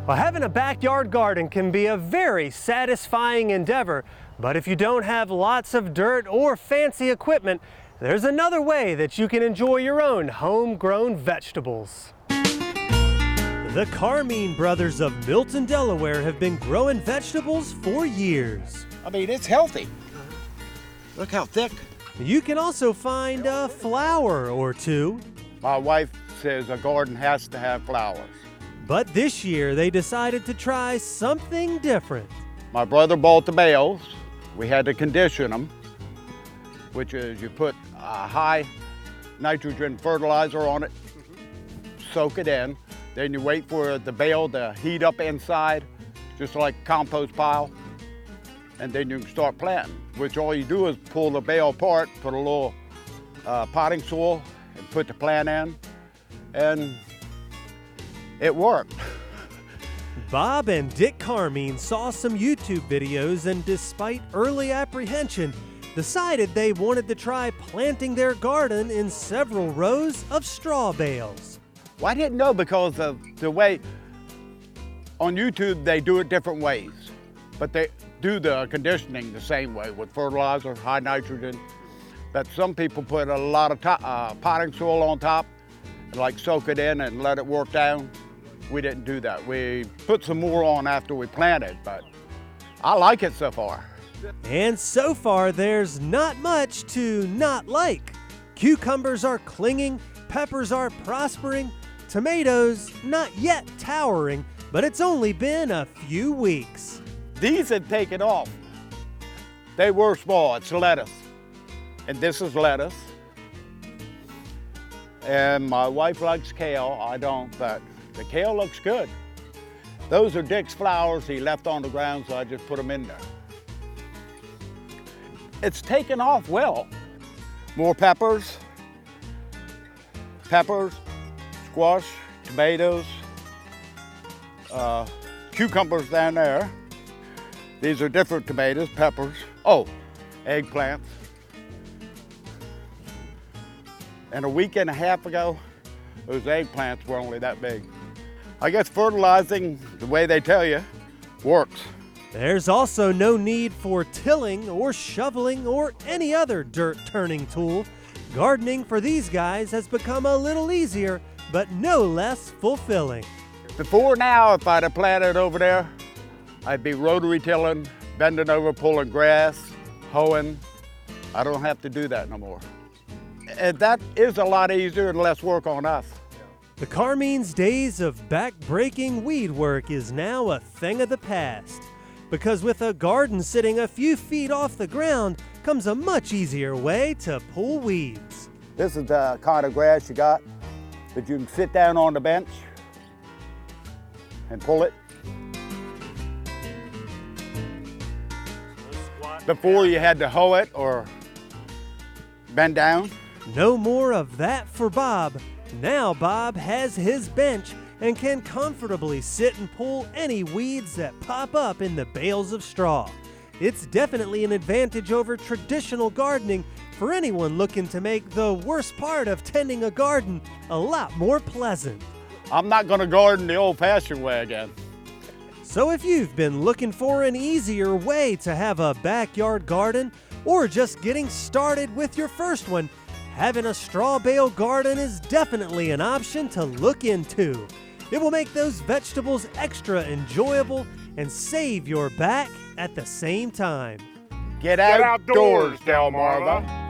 Well, having a backyard garden can be a very satisfying endeavor, but if you don't have lots of dirt or fancy equipment, there's another way that you can enjoy your own homegrown vegetables. The Carmine brothers of Milton, Delaware have been growing vegetables for years. I mean, it's healthy. Look how thick. You can also find a flower or two. My wife says a garden has to have flowers. But this year they decided to try something different. My brother bought the bales. We had to condition them, which is you put a high nitrogen fertilizer on it, soak it in, then you wait for the bale to heat up inside, just like a compost pile, and then you can start planting, which all you do is pull the bale apart, put a little potting soil, and put the plant in, and it worked. Bob and Dick Carmine saw some YouTube videos and despite early apprehension, decided they wanted to try planting their garden in several rows of straw bales. Well, I didn't know because of the way on YouTube they do it different ways, but they do the conditioning the same way with fertilizer, high nitrogen. But some people put a lot of potting soil on top and like soak it in and let it work down. We didn't do that. We put some more on after we planted, but I like it so far. And so far, there's not much to not like. Cucumbers are clinging, peppers are prospering, tomatoes not yet towering, but it's only been a few weeks. These have taken off. They were small, it's lettuce. And this is lettuce. And my wife likes kale, I don't, but the kale looks good. Those are Dick's flowers he left on the ground, so I just put them in there. It's taken off well. More peppers, squash, tomatoes, cucumbers down there. These are different tomatoes, peppers. Oh, eggplants. And a week and a half ago, those eggplants were only that big. I guess fertilizing, the way they tell you, works. There's also no need for tilling or shoveling or any other dirt-turning tool. Gardening for these guys has become a little easier, but no less fulfilling. Before now, if I'd have planted over there, I'd be rotary tilling, bending over, pulling grass, hoeing. I don't have to do that no more. And that is a lot easier and less work on us. The Carmine's days of back-breaking weed work is now a thing of the past, because with a garden sitting a few feet off the ground comes a much easier way to pull weeds. This is the kind of grass you got that you can sit down on the bench and pull it. Before you had to hoe it or bend down. No more of that for Bob. Now Bob has his bench and can comfortably sit and pull any weeds that pop up in the bales of straw. It's definitely an advantage over traditional gardening for anyone looking to make the worst part of tending a garden a lot more pleasant. I'm not going to garden the old-fashioned way again. So if you've been looking for an easier way to have a backyard garden or just getting started with your first one, having a straw bale garden is definitely an option to look into. It will make those vegetables extra enjoyable and save your back at the same time. Get outdoors, Delmarva.